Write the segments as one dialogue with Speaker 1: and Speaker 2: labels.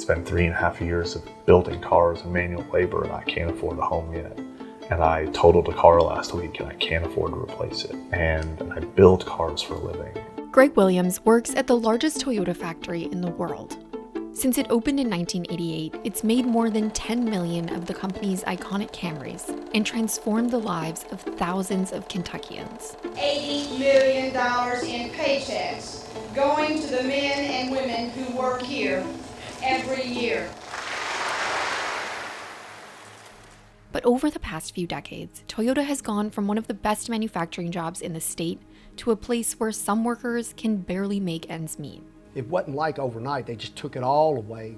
Speaker 1: spent 3.5 years of building cars and manual labor, and I can't afford a home yet. And I totaled a car last week, and I can't afford to replace it. And I build cars for a living.
Speaker 2: Greg Williams works at the largest Toyota factory in the world. Since it opened in 1988, it's made more than 10 million of the company's iconic Camrys and transformed the lives of thousands of Kentuckians.
Speaker 3: $80 million in paychecks going to the men and women who work here every year.
Speaker 2: But over the past few decades, Toyota has gone from one of the best manufacturing jobs in the state to a place where some workers can barely make ends meet.
Speaker 4: It wasn't like overnight, they just took it all away.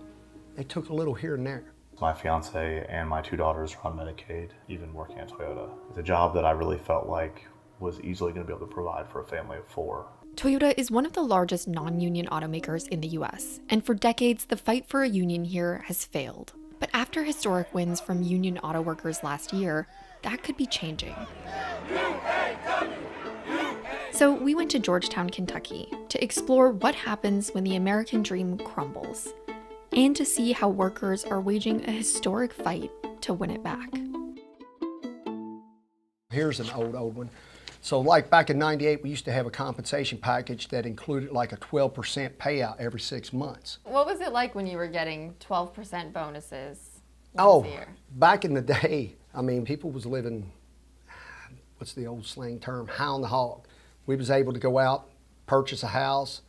Speaker 4: They took a little here and there.
Speaker 1: My fiance and my 2 daughters are on Medicaid, even working at Toyota. It's a job that I really felt like was easily going to be able to provide for a family of 4.
Speaker 2: Toyota is one of the largest non-union automakers in the US, and for decades the fight for a union here has failed. But after historic wins from union auto workers last year, that could be changing. So we went to Georgetown, Kentucky, to explore what happens when the American dream crumbles, and to see how workers are waging a historic fight to win it back.
Speaker 4: Here's an old one. So like back in '98, we used to have a compensation package that included like a 12% payout every 6 months.
Speaker 5: What was it like when you were getting 12% bonuses once a year?
Speaker 4: Back in the day, I mean, people was living, what's the old slang term, hound the hog. We was able to go out, purchase a house,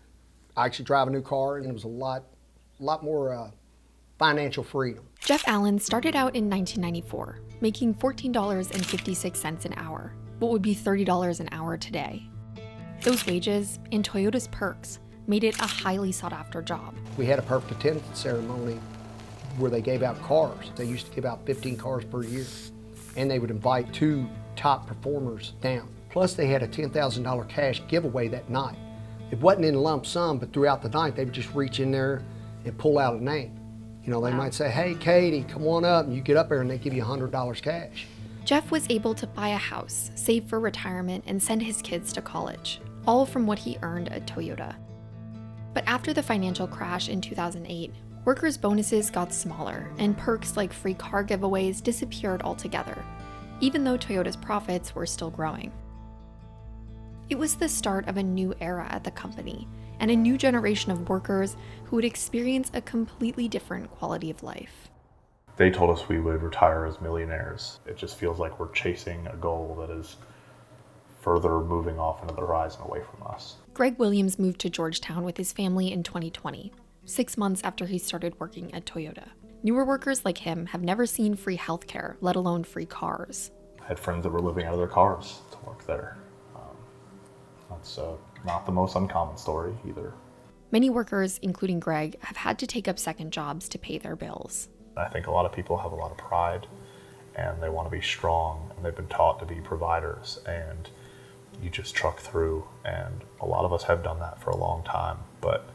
Speaker 4: actually drive a new car, and it was a lot more financial freedom.
Speaker 2: Jeff Allen started out in 1994, making $14.56 an hour, what would be $30 an hour today. Those wages, and Toyota's perks, made it a highly sought-after job.
Speaker 4: We had a perfect attendance ceremony where they gave out cars. They used to give out 15 cars per year, and they would invite 2 top performers down. Plus, they had a $10,000 cash giveaway that night. It wasn't in lump sum, but throughout the night, they would just reach in there and pull out a name. You know, they might say, hey, Katie, come on up, and you get up there and they give you $100 cash.
Speaker 2: Jeff was able to buy a house, save for retirement, and send his kids to college, all from what he earned at Toyota. But after the financial crash in 2008, workers' bonuses got smaller, and perks like free car giveaways disappeared altogether, even though Toyota's profits were still growing. It was the start of a new era at the company, and a new generation of workers who would experience a completely different quality of life.
Speaker 1: They told us we would retire as millionaires. It just feels like we're chasing a goal that is further moving off into the horizon away from us.
Speaker 2: Greg Williams moved to Georgetown with his family in 2020, 6 months after he started working at Toyota. Newer workers like him have never seen free healthcare, let alone free cars.
Speaker 1: I had friends that were living out of their cars to work there. That's not the most uncommon story either.
Speaker 2: Many workers, including Greg, have had to take up second jobs to pay their bills.
Speaker 1: I think a lot of people have a lot of pride and they want to be strong, and they've been taught to be providers, and you just truck through, and a lot of us have done that for a long time, but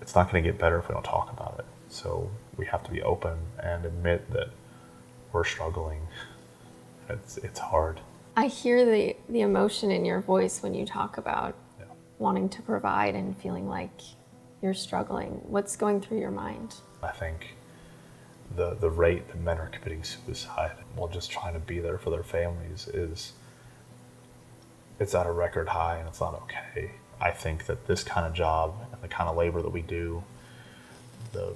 Speaker 1: it's not going to get better if we don't talk about it. So we have to be open and admit that we're struggling. It's hard.
Speaker 5: I hear the emotion in your voice when you talk about wanting to provide and feeling like you're struggling. What's going through your mind?
Speaker 1: I think the rate that men are committing suicide while just trying to be there for their families it's at a record high, and it's not okay. I think that this kind of job and the kind of labor that we do, the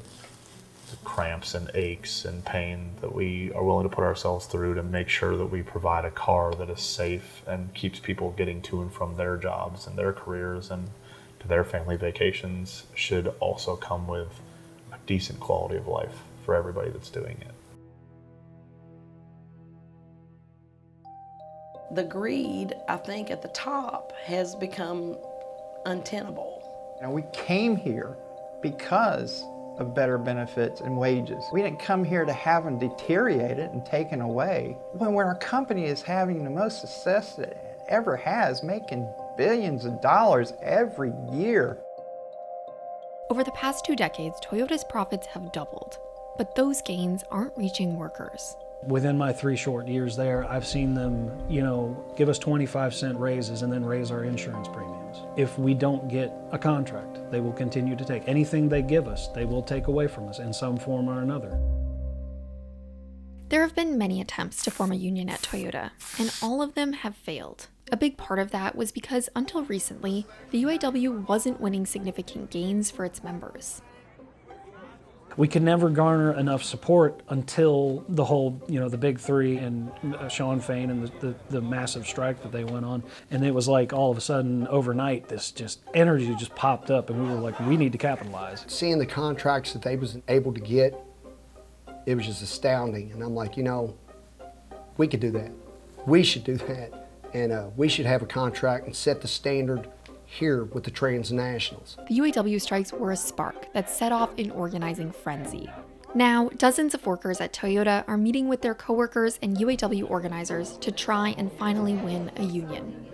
Speaker 1: cramps and aches and pain that we are willing to put ourselves through to make sure that we provide a car that is safe and keeps people getting to and from their jobs and their careers and to their family vacations should also come with a decent quality of life for everybody that's doing it.
Speaker 6: The greed, I think, at the top has become untenable.
Speaker 7: And we came here because of better benefits and wages. We didn't come here to have them deteriorated and taken away. When our company is having the most success that it ever has, making billions of dollars every year.
Speaker 2: Over the past 2 decades, Toyota's profits have doubled, but those gains aren't reaching workers.
Speaker 8: Within my 3 short years there, I've seen them, give us 25-cent raises and then raise our insurance premiums. If we don't get a contract, they will continue to take. Anything they give us, they will take away from us in some form or another.
Speaker 2: There have been many attempts to form a union at Toyota, and all of them have failed. A big part of that was because until recently, the UAW wasn't winning significant gains for its members.
Speaker 8: We could never garner enough support until the whole, the big three and Sean Fain and the massive strike that they went on. And it was like all of a sudden overnight, this energy just popped up, and we were like, we need to capitalize.
Speaker 4: Seeing the contracts that they was able to get, it was just astounding. And I'm like, we could do that. We should do that. And we should have a contract and set the standard here with the transnationals.
Speaker 2: The UAW strikes were a spark that set off an organizing frenzy. Now, dozens of workers at Toyota are meeting with their coworkers and UAW organizers to try and finally win a union.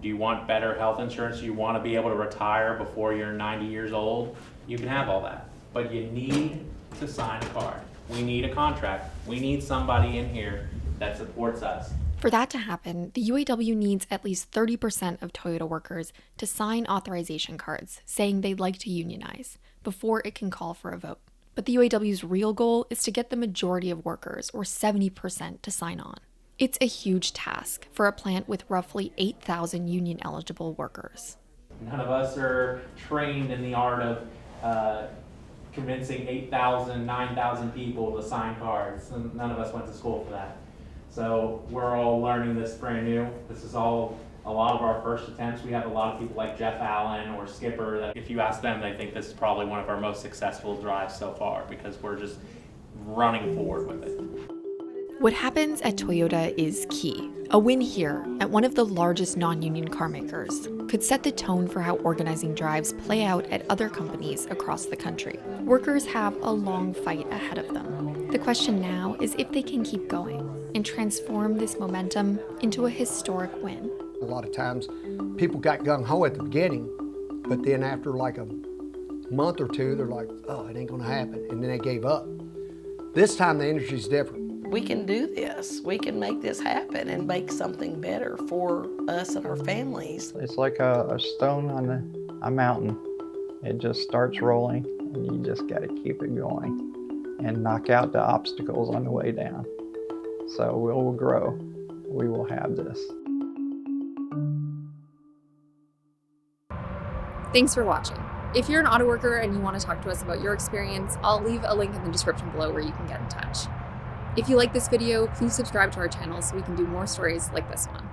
Speaker 9: Do you want better health insurance? Do you want to be able to retire before you're 90 years old? You can have all that, but you need to sign a card. We need a contract. We need somebody in here that supports us.
Speaker 2: For that to happen, the UAW needs at least 30% of Toyota workers to sign authorization cards saying they'd like to unionize before it can call for a vote. But the UAW's real goal is to get the majority of workers, or 70%, to sign on. It's a huge task for a plant with roughly 8,000 union-eligible workers.
Speaker 9: None of us are trained in the art of convincing 8,000, 9,000 people to sign cards. None of us went to school for that. So we're all learning this brand new. This is all a lot of our first attempts. We have a lot of people like Jeff Allen or Skipper that if you ask them, they think this is probably one of our most successful drives so far because we're just running forward with it.
Speaker 2: What happens at Toyota is key. A win here at one of the largest non-union car makers could set the tone for how organizing drives play out at other companies across the country. Workers have a long fight ahead of them. The question now is if they can keep going and transform this momentum into a historic win.
Speaker 4: A lot of times people got gung-ho at the beginning, but then after like a month or two, they're like, oh, it ain't gonna happen, and then they gave up. This time the energy's different.
Speaker 6: We can do this. We can make this happen and make something better for us and our families.
Speaker 7: It's like a stone on a mountain. It just starts rolling, and you just got to keep it going and knock out the obstacles on the way down. So we will grow. We will have this.
Speaker 10: Thanks for watching. If you're an auto worker and you want to talk to us about your experience, I'll leave a link in the description below where you can get in touch. If you like this video, please subscribe to our channel so we can do more stories like this one.